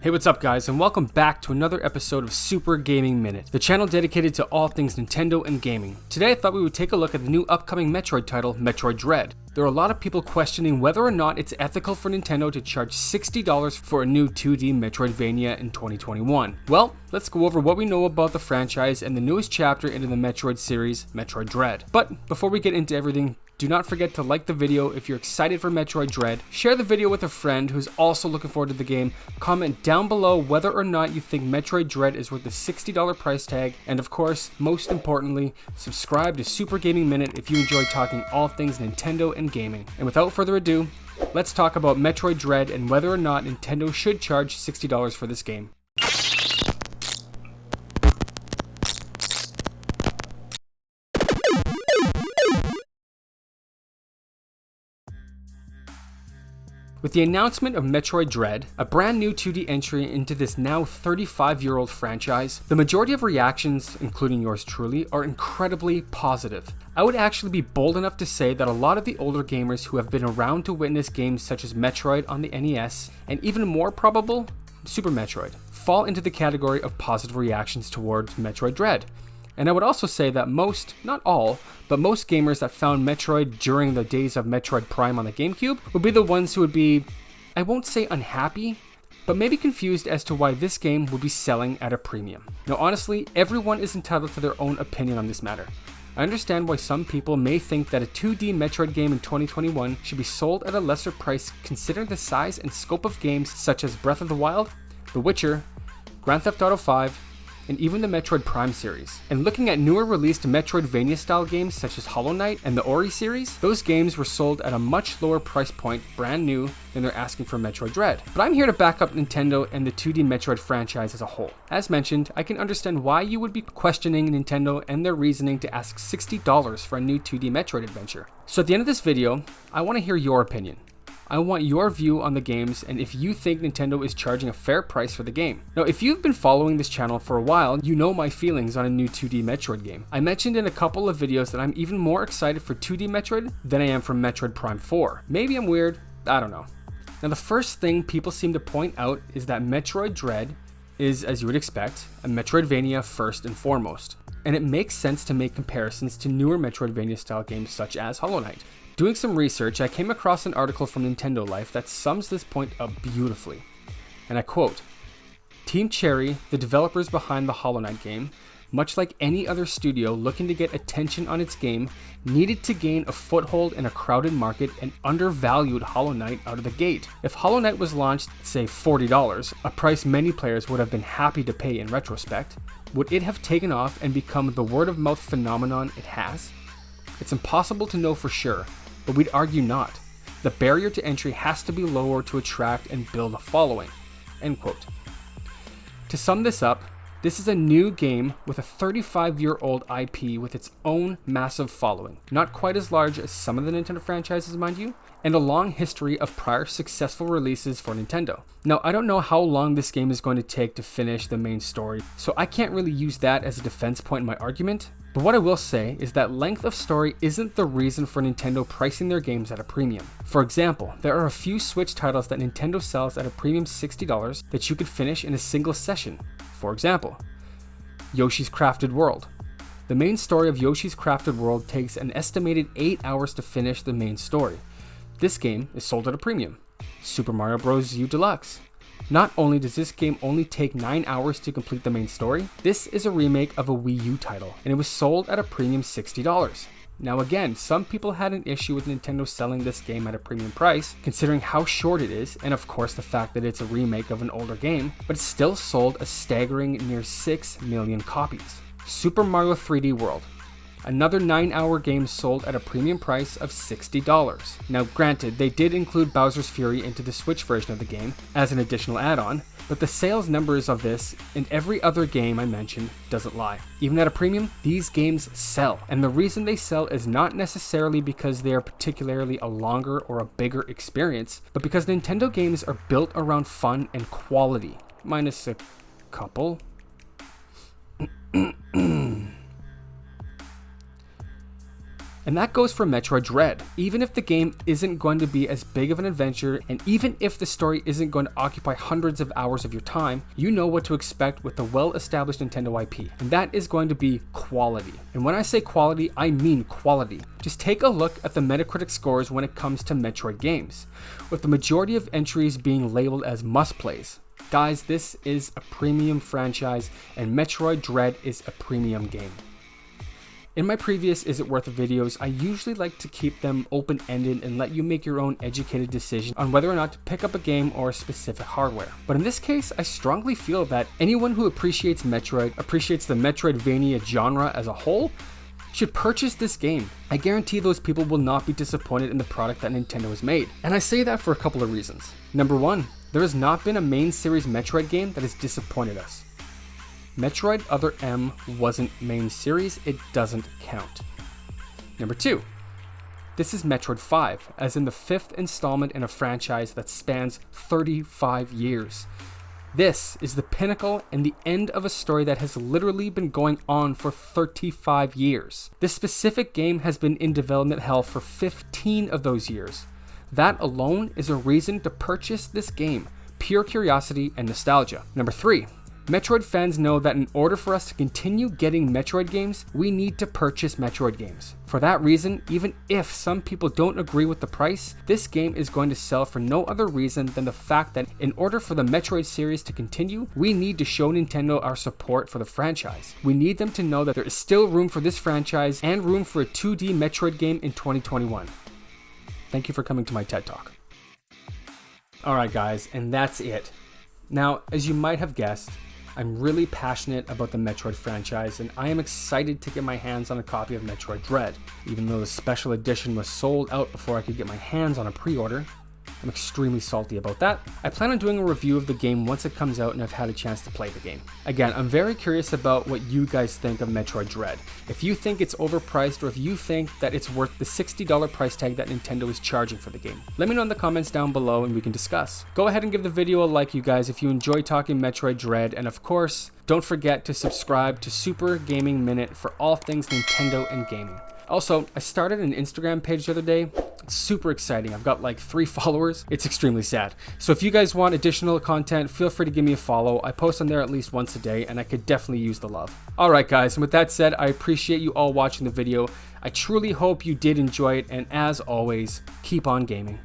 Hey, what's up guys, and welcome back to another episode of Super Gaming Minute, the channel dedicated to all things Nintendo and gaming. Today I thought we would take a look at the new upcoming Metroid title, Metroid Dread. There are a lot of people questioning whether or not it's ethical for Nintendo to charge $60 for a new 2D Metroidvania in 2021. Well, let's go over what we know about the franchise and the newest chapter into the Metroid series, Metroid Dread. But before we get into everything, do not forget to like the video if you're excited for Metroid Dread, share the video with a friend who's also looking forward to the game, comment down below whether or not you think Metroid Dread is worth the $60 price tag, and of course, most importantly, subscribe to Super Gaming Minute if you enjoy talking all things Nintendo and gaming. And without further ado, let's talk about Metroid Dread and whether or not Nintendo should charge $60 for this game. With the announcement of Metroid Dread, a brand new 2D entry into this now 35-year-old franchise, the majority of reactions, including yours truly, are incredibly positive. I would actually be bold enough to say that a lot of the older gamers who have been around to witness games such as Metroid on the NES, and even more probable, Super Metroid, fall into the category of positive reactions towards Metroid Dread. And I would also say that most, not all, but most gamers that found Metroid during the days of Metroid Prime on the GameCube would be the ones who would be, I won't say unhappy, but maybe confused as to why this game would be selling at a premium. Now honestly, everyone is entitled to their own opinion on this matter. I understand why some people may think that a 2D Metroid game in 2021 should be sold at a lesser price considering the size and scope of games such as Breath of the Wild, The Witcher, Grand Theft Auto 5, and even the Metroid Prime series. And looking at newer released Metroidvania style games such as Hollow Knight and the Ori series, those games were sold at a much lower price point, brand new, than they're asking for Metroid Dread. But I'm here to back up Nintendo and the 2D Metroid franchise as a whole. As mentioned, I can understand why you would be questioning Nintendo and their reasoning to ask $60 for a new 2D Metroid adventure. So at the end of this video, I want to hear your opinion. I want your view on the games and if you think Nintendo is charging a fair price for the game. Now, if you've been following this channel for a while, you know my feelings on a new 2D Metroid game. I mentioned in a couple of videos that I'm even more excited for 2D Metroid than I am for Metroid Prime 4. Maybe I'm weird, I don't know. Now, the first thing people seem to point out is that Metroid Dread is, as you would expect, a Metroidvania first and foremost. And it makes sense to make comparisons to newer Metroidvania style games such as Hollow Knight. Doing some research, I came across an article from Nintendo Life that sums this point up beautifully. And I quote, "Team Cherry, the developers behind the Hollow Knight game, much like any other studio looking to get attention on its game, needed to gain a foothold in a crowded market and undervalued Hollow Knight out of the gate. If Hollow Knight was launched, say $40, a price many players would have been happy to pay in retrospect, would it have taken off and become the word-of-mouth phenomenon it has? It's impossible to know for sure, but we'd argue not. The barrier to entry has to be lower to attract and build a following." End quote. To sum this up, this is a new game with a 35-year-old IP with its own massive following, not quite as large as some of the Nintendo franchises, mind you, and a long history of prior successful releases for Nintendo. Now, I don't know how long this game is going to take to finish the main story, so I can't really use that as a defense point in my argument, but what I will say is that length of story isn't the reason for Nintendo pricing their games at a premium. For example, there are a few Switch titles that Nintendo sells at a premium $60 that you could finish in a single session. For example, Yoshi's Crafted World. The main story of Yoshi's Crafted World takes an estimated 8 hours to finish the main story. This game is sold at a premium. Super Mario Bros. U Deluxe. Not only does this game only take 9 hours to complete the main story, this is a remake of a Wii U title, and it was sold at a premium $60. Now again, some people had an issue with Nintendo selling this game at a premium price, considering how short it is, and of course the fact that it's a remake of an older game, but it still sold a staggering near 6 million copies. Super Mario 3D World. Another 9-hour game sold at a premium price of $60. Now granted, they did include Bowser's Fury into the Switch version of the game as an additional add-on, but the sales numbers of this and every other game I mentioned doesn't lie. Even at a premium, these games sell, and the reason they sell is not necessarily because they are particularly a longer or a bigger experience, but because Nintendo games are built around fun and quality, minus a couple. And that goes for Metroid Dread. Even if the game isn't going to be as big of an adventure, and even if the story isn't going to occupy hundreds of hours of your time, you know what to expect with the well-established Nintendo IP, and that is going to be quality. And when I say quality, I mean quality. Just take a look at the Metacritic scores when it comes to Metroid games, with the majority of entries being labeled as must-plays. Guys, this is a premium franchise, and Metroid Dread is a premium game. In my previous Is It Worth It videos, I usually like to keep them open-ended and let you make your own educated decision on whether or not to pick up a game or a specific hardware. But in this case, I strongly feel that anyone who appreciates Metroid, appreciates the Metroidvania genre as a whole, should purchase this game. I guarantee those people will not be disappointed in the product that Nintendo has made. And I say that for a couple of reasons. Number one, there has not been a main series Metroid game that has disappointed us. Metroid Other M wasn't main series, it doesn't count. Number two, this is Metroid 5, as in the 5th installment in a franchise that spans 35 years. This is the pinnacle and the end of a story that has literally been going on for 35 years. This specific game has been in development hell for 15 of those years. That alone is a reason to purchase this game, pure curiosity and nostalgia. Number three, Metroid fans know that in order for us to continue getting Metroid games, we need to purchase Metroid games. For that reason, even if some people don't agree with the price, this game is going to sell for no other reason than the fact that in order for the Metroid series to continue, we need to show Nintendo our support for the franchise. We need them to know that there is still room for this franchise and room for a 2D Metroid game in 2021. Thank you for coming to my TED Talk. Alright guys, and that's it. Now, as you might have guessed, I'm really passionate about the Metroid franchise, and I am excited to get my hands on a copy of Metroid Dread. Even though the special edition was sold out before I could get my hands on a pre-order, I'm extremely salty about that. I plan on doing a review of the game once it comes out and I've had a chance to play the game. Again, I'm very curious about what you guys think of Metroid Dread. If you think it's overpriced, or if you think that it's worth the $60 price tag that Nintendo is charging for the game. Let me know in the comments down below and we can discuss. Go ahead and give the video a like, you guys, if you enjoy talking Metroid Dread, and of course, don't forget to subscribe to Super Gaming Minute for all things Nintendo and gaming. Also, I started an Instagram page the other day. It's super exciting. I've got like 3 followers. It's extremely sad. So if you guys want additional content, feel free to give me a follow. I post on there at least once a day, and I could definitely use the love. Alright guys, and with that said, I appreciate you all watching the video. I truly hope you did enjoy it, and as always, keep on gaming.